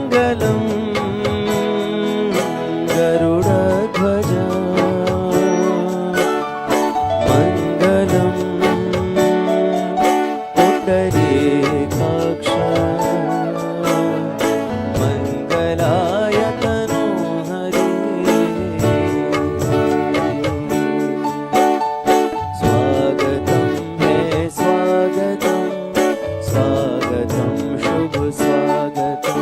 मंगलम गरुड़ध्वज मंगलम पुंडरीकाक्ष मंगलाय तनोहरे स्वागतम है स्वागतम स्वागतम शुभ स्वागतम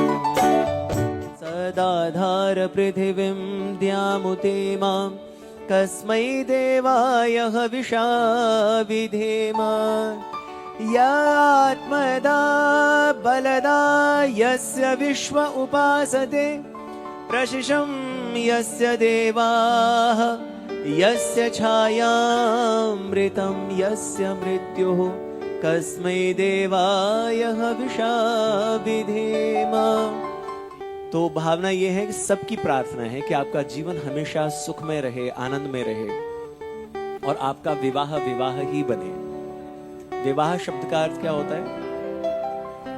सदाधार पृथिवीं द्यामुते मां कस्मै देवाय हविषा विधेम यात्मदा बलदा यस्य विश्व उपासते प्रशिशं यस्य देवाः यस्य छायामृतं यस्य मृत्युः कस्मै देवाय हविषा विधेम। तो भावना यह है कि सबकी प्रार्थना है कि आपका जीवन हमेशा सुखमय रहे, आनंद में रहे और आपका विवाह विवाह ही बने। विवाह शब्द का अर्थ क्या होता है?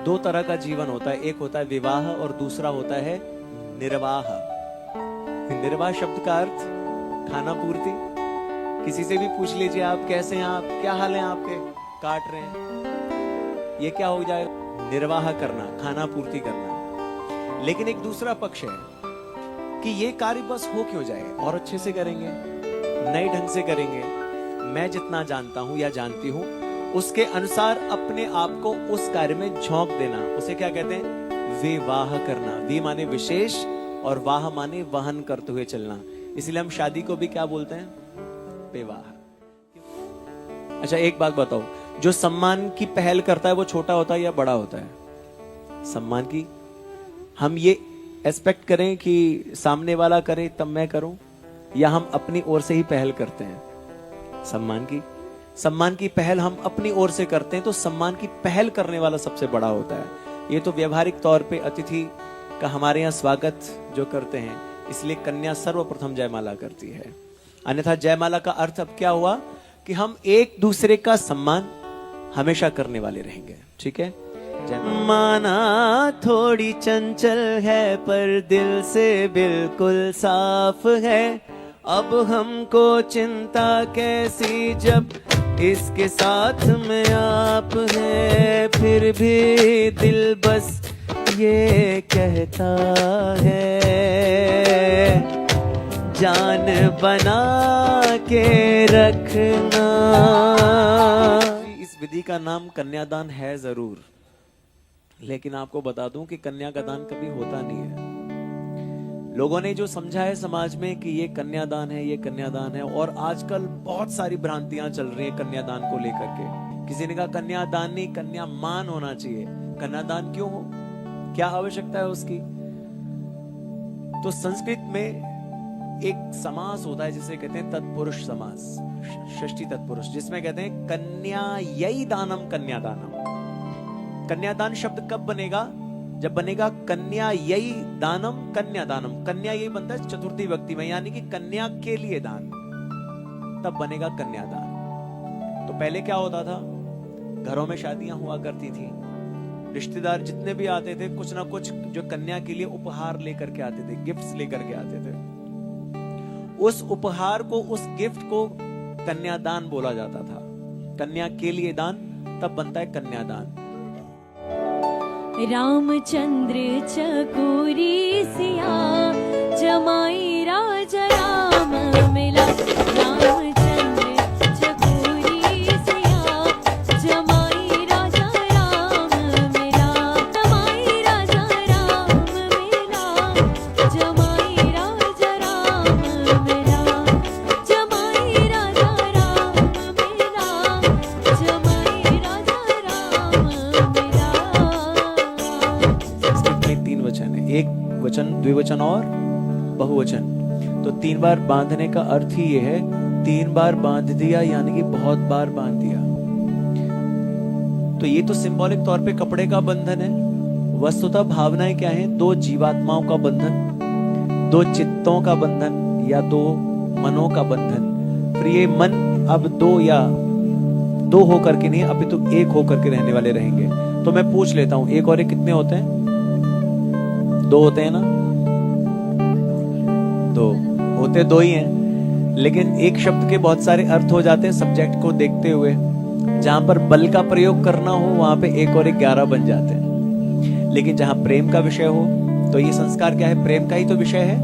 दो तरह का जीवन होता है, एक होता है विवाह और दूसरा होता है निर्वाह। निर्वाह शब्द का अर्थ खाना पूर्ति। किसी से भी पूछ लीजिए आप कैसे हैं, आप क्या हाल है आपके, काट रहे हैं, ये क्या हो जाएगा? निर्वाह करना, खाना पूर्ति करना। लेकिन एक दूसरा पक्ष है कि ये कार्य बस हो क्यों जाए, और अच्छे से करेंगे, नए ढंग से करेंगे, मैं जितना जानता हूं या जानती हूं उसके अनुसार अपने आप को उस कार्य में झोंक देना, उसे क्या कहते हैं? विवाह करना। वी माने विशेष और वाह माने वहन करते हुए चलना। इसलिए हम शादी को भी क्या बोलते हैं? विवाह। अच्छा एक बात बताओ, जो सम्मान की पहल करता है वो छोटा होता है या बड़ा होता है? सम्मान की हम ये एक्सपेक्ट करें कि सामने वाला करे तब मैं करूं, या हम अपनी ओर से ही पहल करते हैं? सम्मान की पहल हम अपनी ओर से करते हैं, तो सम्मान की पहल करने वाला सबसे बड़ा होता है। ये तो व्यवहारिक तौर पे अतिथि का हमारे यहाँ स्वागत जो करते हैं, इसलिए कन्या सर्वप्रथम जयमाला करती है। अन्यथा जयमाला का अर्थ अब क्या हुआ कि हम एक दूसरे का सम्मान हमेशा करने वाले रहेंगे। ठीक है? माना थोड़ी चंचल है पर दिल से बिल्कुल साफ है, अब हमको चिंता कैसी जब इसके साथ में आप हैं। फिर भी दिल बस ये कहता है जान बना के रखना। इस विधि का नाम कन्यादान है जरूर, लेकिन आपको बता दूं कि कन्या का दान कभी होता नहीं है। लोगों ने जो समझा है समाज में कि ये कन्यादान है, ये कन्यादान है, और आजकल बहुत सारी भ्रांतियां चल रही हैं कन्यादान को लेकर के। किसी ने कहा कन्यादान नहीं, कन्यामान होना चाहिए। कन्यादान क्यों हो, क्या आवश्यकता है उसकी? तो संस्कृत में एक समास होता है जिसे कहते हैं तत्पुरुष समास, षष्ठी तत्पुरुष, जिसमें कहते हैं कन्यायै दानम कन्यादानम। कन्यादान शब्द कब बनेगा? जब बनेगा कन्यायै दानम कन्यादानम। कन्या यही बनता है चतुर्थी विभक्ति में, यानी कि कन्या के लिए दान, तब बनेगा कन्यादान। तो पहले क्या होता था? घरों में शादियां हुआ करती थी, रिश्तेदार जितने भी आते थे कुछ ना कुछ जो कन्या के लिए उपहार लेकर के आते थे, गिफ्ट्स लेकर के आते थे। उस उपहार को, उस गिफ्ट को कन्यादान बोला जाता था। कन्या के लिए दान तब बनता है कन्यादान। रामचंद्र चकोरी सिया जमाई राजा राम मिला। रामचंद्र चकोरी सिया जमाई राजा राम मिला। जमाई राजा राम मिला। जमाई राजा राम मिला। जमाई राजा राम मिला। जमाई राजा राम मिला। तीन वचन है, एक वचन, द्विवचन और बहुवचन। तो 3 बार बांधने का अर्थ ही ये है, 3 बार बांध दिया यानी कि बहुत बार बांध दिया। तो ये तो सिंबॉलिक तौर पे कपड़े का बंधन है। वस्तुतः भावनाएं क्या है? 2 जीवात्माओं का बंधन, 2 चित्तों का बंधन या 2 मनों का बंधन। फिर ये मन अब 2 या 2 होकर के नहीं, अभी तो 1 होकर के रहने वाले रहेंगे। तो मैं पूछ लेता हूं, 1 और 1 कितने होते हैं? दो होते हैं ना, दो होते दो ही हैं, लेकिन एक शब्द के बहुत सारे अर्थ हो जाते हैं सब्जेक्ट को देखते हुए। जहां पर बल का प्रयोग करना हो वहां पे एक और एक 11 बन जाते हैं, लेकिन जहां प्रेम का विषय हो तो ये संस्कार क्या है, प्रेम का ही तो विषय है,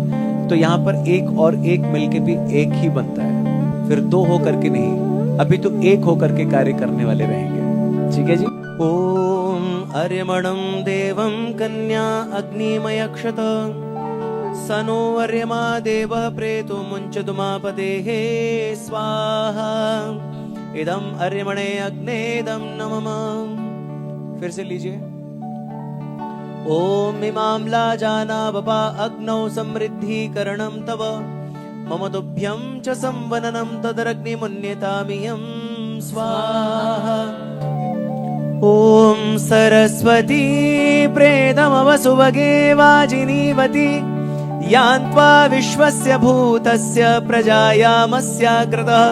तो यहाँ पर एक और एक मिलके भी एक ही बनता है, फिर दो हो करके नहीं, अभी तो एक हो करके कार्य करने वाले रहेंगे। ठीक है जी। ओम अर्यमणं देवं कन्या अग्निमयक्षत सनो अर्यमा देवः प्रेतो मुञ्चतुमापतेः स्वाहा इदम अर्यमणे अग्नेदम नमः। फिर से लीजिए। ओम इमां लाजाना बपा अग्नौ समृद्धिकरणं तव मम तुभ्यं च संवननं तदरग्निमुन्यतामियं स्वाहा। ओम सरस्वती प्रेदमवसुवगे वाजिनीवती यान्त्वा विश्वस्य भूतस्य प्रजायामस्याकृतः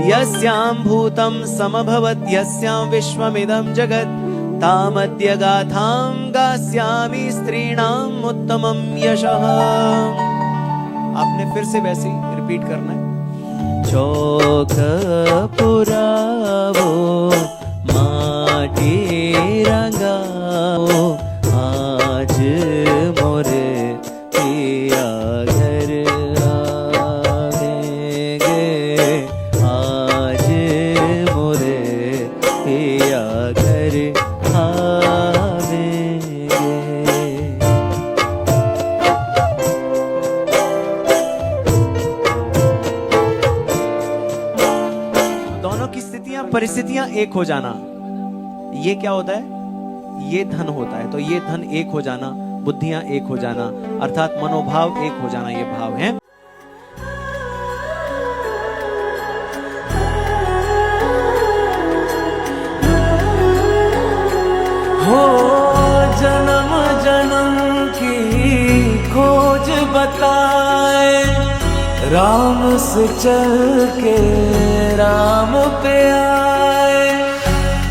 यस्यां भूतं समभवत् यस्यां विश्वमिदं जगत् तामद्य गाथां गास्यामि स्त्रीणाम् उत्तमं यशः। आपने फिर से वैसे ही रिपीट करना है। चौक पुरावो माटी रंगाओ आज मोरे पिया घर आवेंगे आज मोरे पिया घर आवेंगे। दोनों की स्थितियां परिस्थितियां एक हो जाना, ये क्या होता है, ये धन होता है। तो ये धन एक हो जाना, बुद्धियां एक हो जाना, अर्थात मनोभाव एक हो जाना, ये भाव है। हो जन्म जन्म की खोज बताए राम से चल के राम पे आए।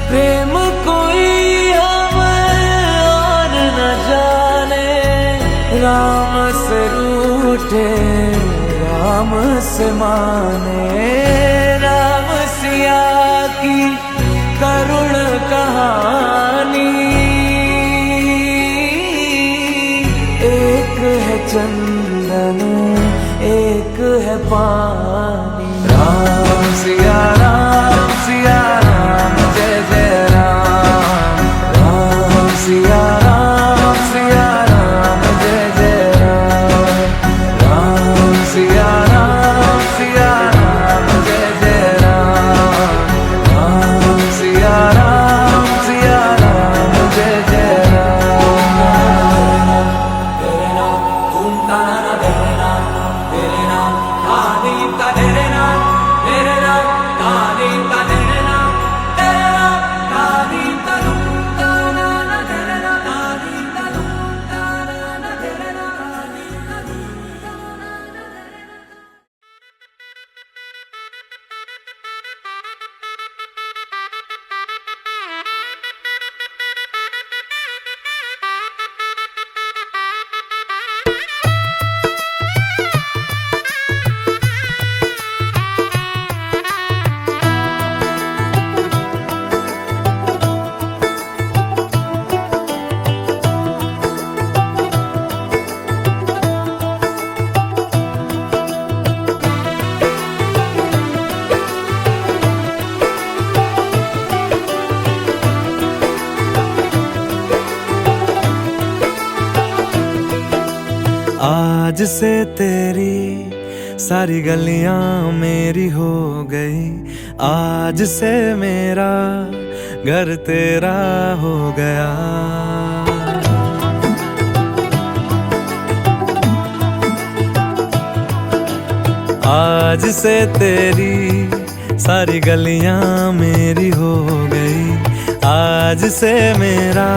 प्रेम कोई हमें और न जाने राम से रूठे राम से माने। राम सिया की करुण कहानी एक है चंदन एक है पानी। राम सिया राम जय जय राम। राम सिया राम जय जय राम। राम सिया राम जय जय राम। राम सिया राम जय जय राम। तेरे नाम तुम ताना तेरे नाम आदि का तेरे नाम तेरे नाम आदि का तेरे नाम तेरे नाम आदि का तुम ताना तेरे नाम आदि का तुम ताना तेरे नाम आदि का तुम ताना। आज से तेरी सारी गलियां मेरी हो गई। आज से मेरा घर तेरा हो गया। आज से तेरी सारी गलियां मेरी हो गई। आज से मेरा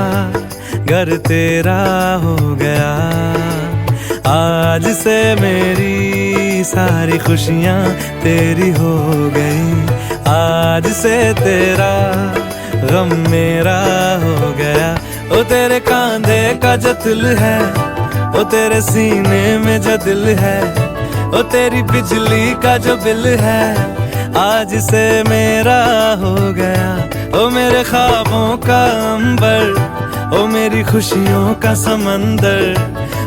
घर तेरा हो गया। आज से मेरी सारी खुशियां तेरी हो गई। आज से तेरा गम मेरा हो गया। ओ तेरे कांधे का जो तिल है ओ तेरे सीने में जो दिल है, ओ तेरी बिजली का जो बिल है, आज से मेरा हो गया। ओ मेरे ख्वाबों का अंबर, ओ मेरी खुशियों का समंदर,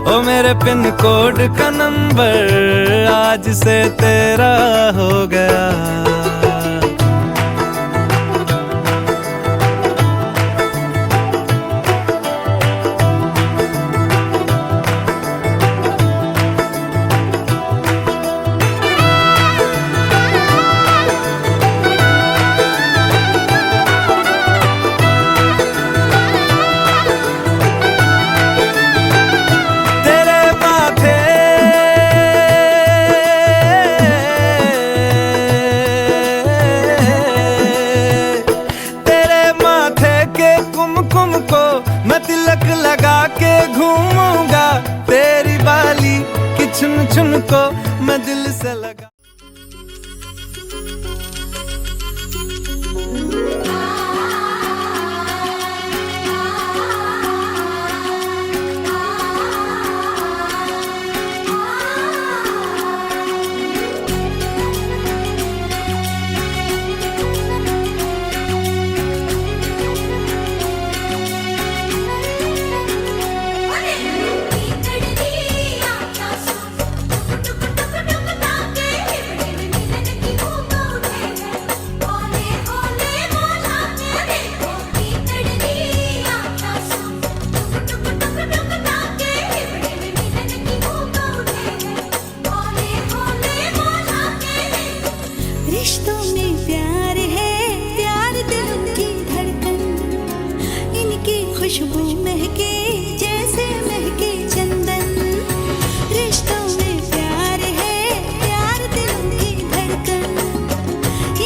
ओ मेरे पिन कोड का नंबर, आज से तेरा हो गया। लगा के घूमूंगा तेरी बाली की चुन चुन को मैं दिल से लगा। रिश्तों में प्यार है, प्यार दिलों की धड़कन, इनकी खुशबू महके जैसे महके चंदन। रिश्तों में प्यार है, प्यार दिलों की धड़कन,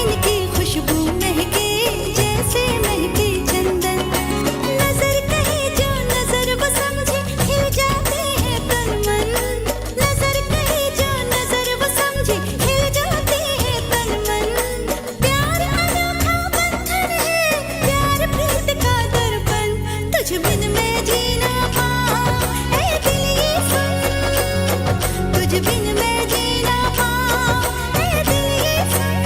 इनकी खुशबू महके जैसे महके चंदन। नजर कहे जो नजर वो समझे खिल जाते हैं तन मन, नजर कहे जो नजर वो समझे खिल जाते हैं तन मन। प्यार अनोखा बंधन है, प्यार प्रीत का दर्पण, तुझ बिन मैं जी ना पाऊं ऐ दिल ये सुन, तुझ बिन मैं जी ना पाऊं ऐ दिल ये सुन।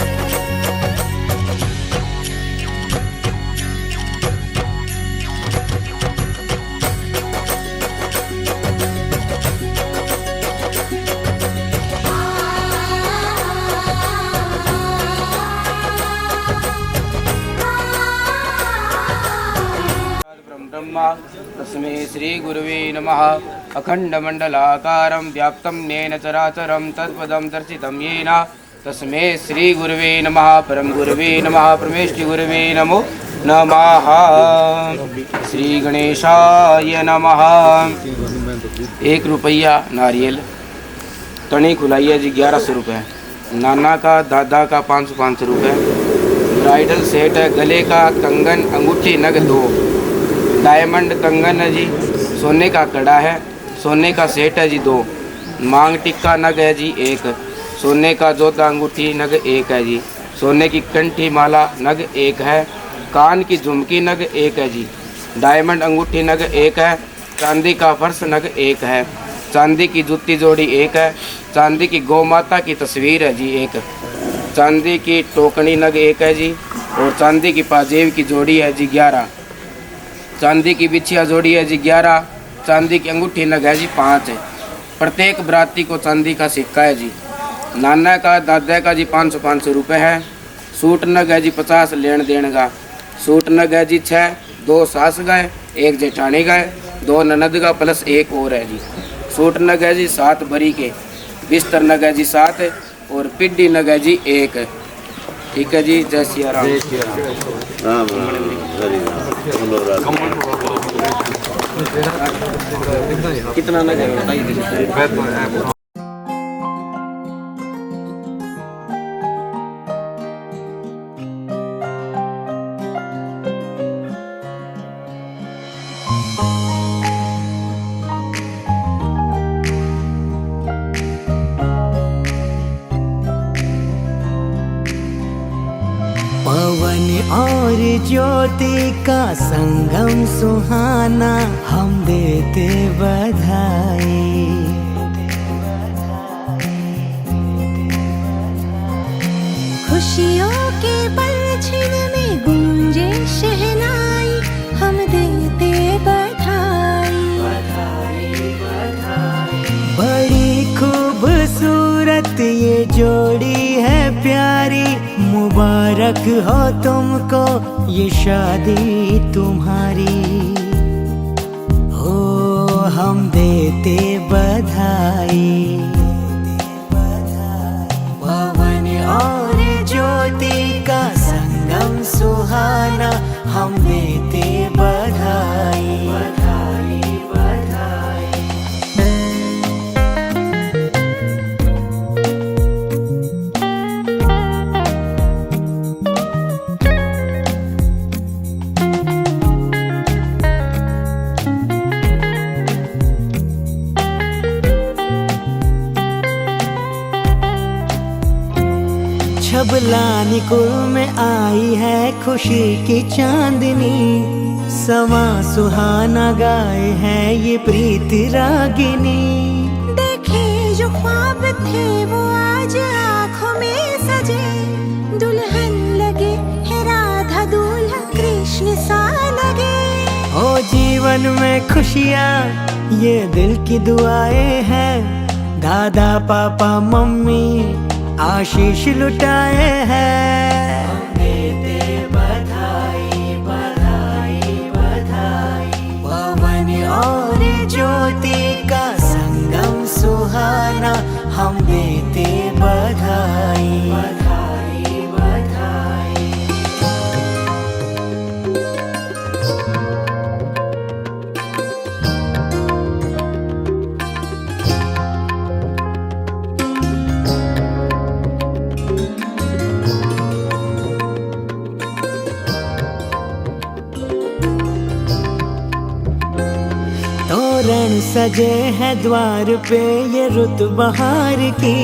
ब्रह्मा तस्मै श्री गुरुवे नमः। अखण्डमण्डलाकारं व्याप्तं येन चराचरं तत्पदं दर्शितं येन तस्मै श्री गुरुवे नमः। परम गुरुवे नमः। परमेष्टि गुरुवे नमो नमः। श्री गणेशाय नमः। 1 रुपया नारियल, तनी खुलाई है जी 1100 रुपये, नाना का दादा का 500 रुपये, ब्राइडल सेट है, गले का कंगन अंगूठी नग 2, डायमंड कंगन है जी, सोने का कड़ा है, सोने का सेट है जी 2, मांग टिक्का नग है जी 1, सोने का जोता अंगूठी नग 1 है जी, सोने की कंठी माला नग 1 है, कान की झुमकी नग 1 है जी, डायमंड अंगूठी नग 1 है, चांदी का फर्श नग 1 है, चांदी की जूती जोड़ी 1 है, चांदी की गौ माता की तस्वीर है जी 1, चांदी की टोकनी नग 1 है जी, और चांदी की पाजेब की जोड़ी है जी 11, चांदी की बिछिया जोड़ी है जी 11, चांदी की अंगूठी नग है जी 5 है। प्रत्येक बराती को चांदी का सिक्का है जी। नाना का दादा का जी 500 रुपये है। सूट नग है जी 50 लेन देन का। सूट नग है जी 6, 2 सास गए, 1 जेठानी गए, 2 ननद का प्लस 1 और है जी। सूट नग है जी 7 बरी के, बिस्तर नग है जी 7 और पिड्डी नग है जी 1। ठीक है जी। जय सिया राम। कितना नग है बताइए। पवन और ज्योति का संगम सुहाना, हम देते बधाई। ये जोड़ी है प्यारी, मुबारक हो तुमको ये शादी तुम्हारी। हो हम देते बधाई, पवन और ज्योति का संगम सुहाना, हम देते बधाई बधाई बधाई। छबलानी कुल में आई है खुशी की चांदनी, समा सुहाना गाए हैं ये प्रीत रागिनी। देखे जो ख्वाब थे वो आज आँखों में सजे, दुल्हन लगे है राधा दूल्हा कृष्ण सा लगे। हो जीवन में खुशियाँ ये दिल की दुआएं हैं, दादा पापा मम्मी आशीष लुटाए हैं। हम देते बधाई बधाई बधाई, पवन और ज्योति का संगम सुहाना, हम देते बधाई बधाई बधाई। तोरण सजे हैं द्वार पे ये रुत बहार की,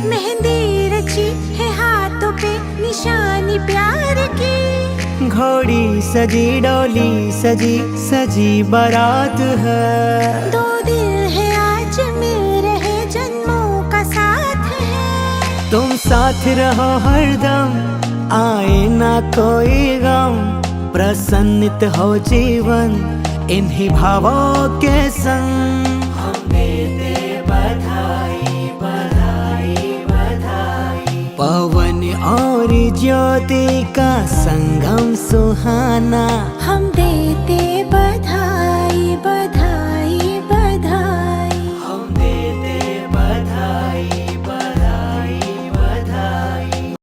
मेहंदी रची है हाथों पे निशानी प्यार की। घोड़ी सजी डोली सजी सजी बारात है। दो दिल है आज मिल रहे जन्मों का साथ है। तुम साथ रहो हरदम आए ना कोई गम, प्रसन्नित हो जीवन इन्हीं भावों के संग। हम देते बधाई बधाई बधाई, पवन और ज्योति का संगम सुहाना, हम देते बधाई बधाई बधाई। हम देते बधाई बधाई बधाई।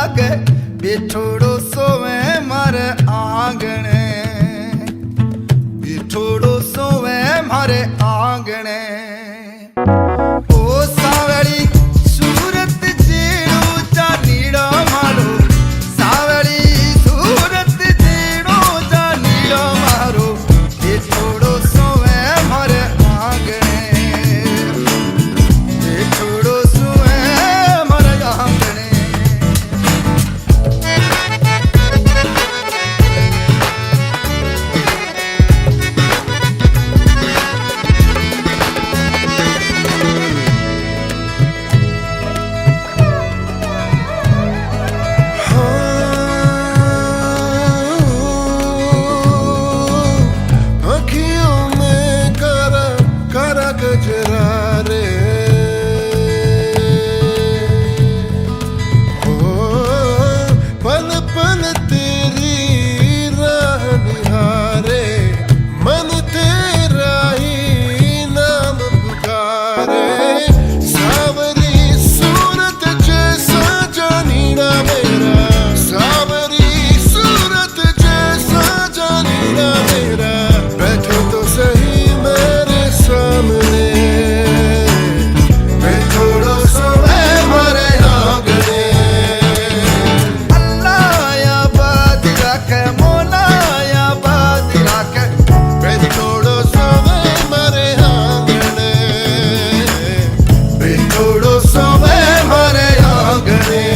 लागे बिछोड़ो सोवे मारे आंगणे बिछोड़ो सोवे मारे आंगणे ओ सावली सूरत जेड़ो जानीड़ो मारो सावली सूरत जेड़ो जानीड़ो मारो बिछोड़ो सोवे मारे आंगणे बिछोड़ो सोवे मारे आंगणे अखियों में करा करा गजरा रे हो पल पल तेरी राह निहारे मन तेरा ही नाम पुकारे सावरी सूरत जैसा जानीड़ा मेरा सावरी सूरत जैसा जानीड़ा मेरा बैठो तो सही मेरे सामने बैठोड़ो सोवे मारे आंगने अल्लाह या बात रखे मौला या बात रखे बैठोड़ो सोवे मारे आंगने बिछोड़ो सोवे मारे आंगणे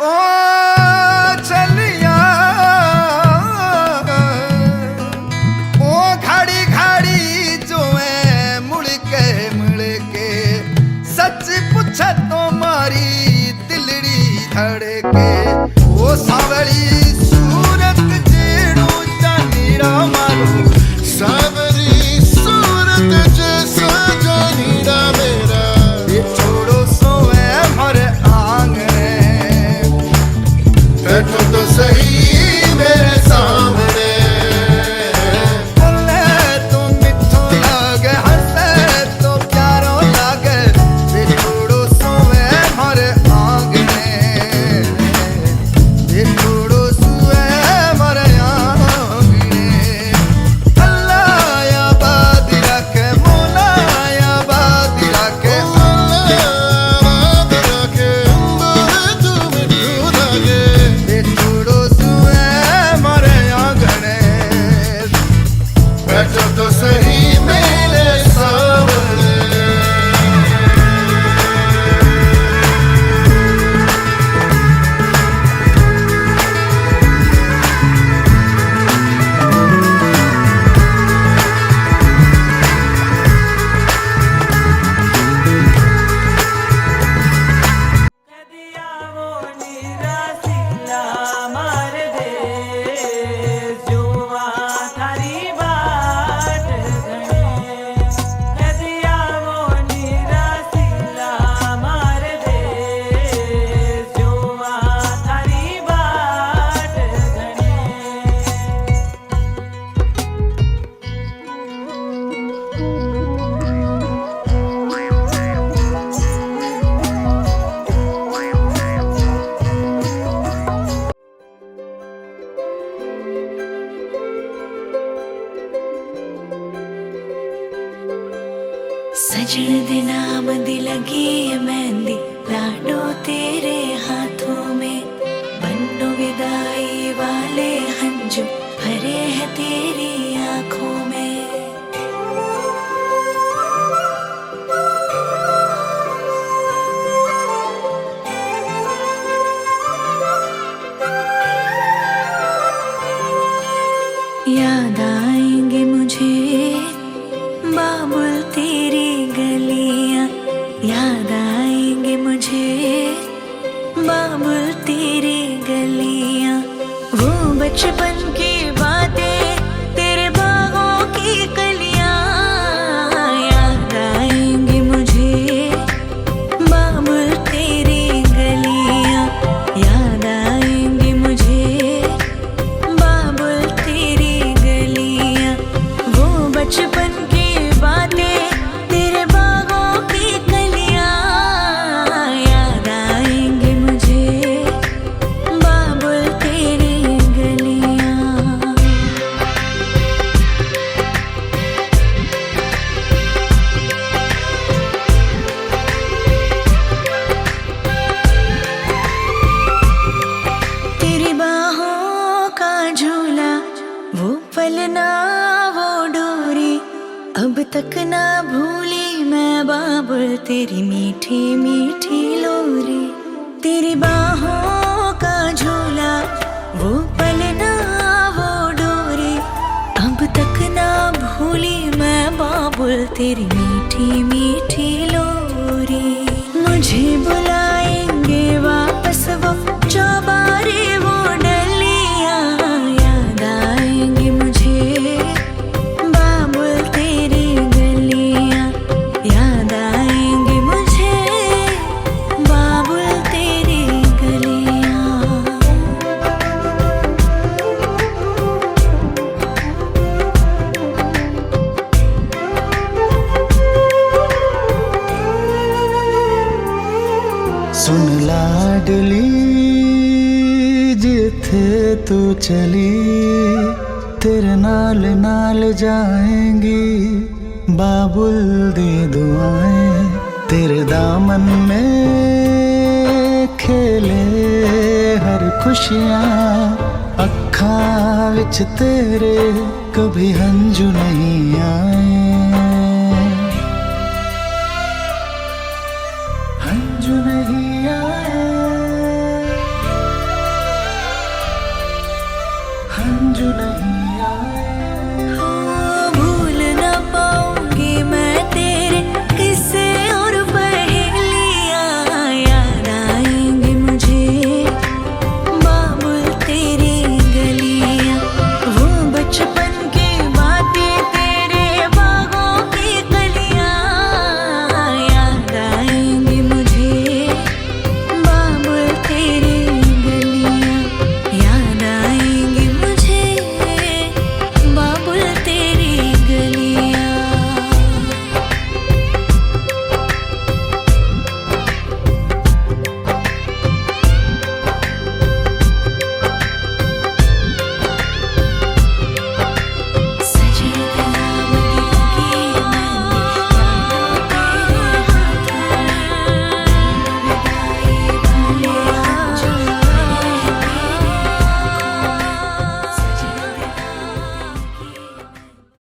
ओ चलिया ओ घड़ी घड़ी जोए मुड़ के सच पूछ तो मारी दिलड़ी धड़के ओ सावली सूरत जेड़ो जानीड़ा मारो सावरी सूरत जैसा जानीड़ा मेरा बिछोड़ो सोए मारे आंगणे बैठो तो सही मेरे सामने बोले तो मिठो लागे हंसे तो प्यारो लागे बिछोड़ो सोवे मारे आंगणे बिछोड़ो सोवे मारे आंगणे अल्लाह या बात रखे मौला या बात रखे बिछोड़ो सोवे मारे आंगणे बैठो तो सही मेरे सामने सजन दे नाम दी लगी है मेहंदी लाडो तेरे हाथों में बन्नो विदाई वाले हंजू भरे हैं तेरी आंखों में याद आएंगे मुझे बाबुल तेरी गलियां याद आएंगे मुझे बाबुल तेरी गलियां वो बचपन की बातें तेरे बागों की कलियां याद आएंगे मुझे बाबुल तेरी गलियां याद वो पलना वो डोरी अब तक ना भूली मैं बाबुल तेरी मीठी मीठी लोरी तेरी बाहों का झूला वो पलना वो डोरी अब तक ना भूली मैं बाबुल तेरी मीठी मीठी लोरी मुझे बुलाएंगे वापस वो चौबारे वो डलियां याद आएंगे मुझे बाबुल तेरी गलियां याद आएंगे मुझे बाबुल तेरी गलियां सुन लाडली जिथे तू चली तेरे नाल नाल जाएंगी बाबुल दी दुआएं तेरे दामन में खेले हर खुशियां अखां विच तेरे कभी हंजू नहीं आए हंजू नहीं आए हंजू नहीं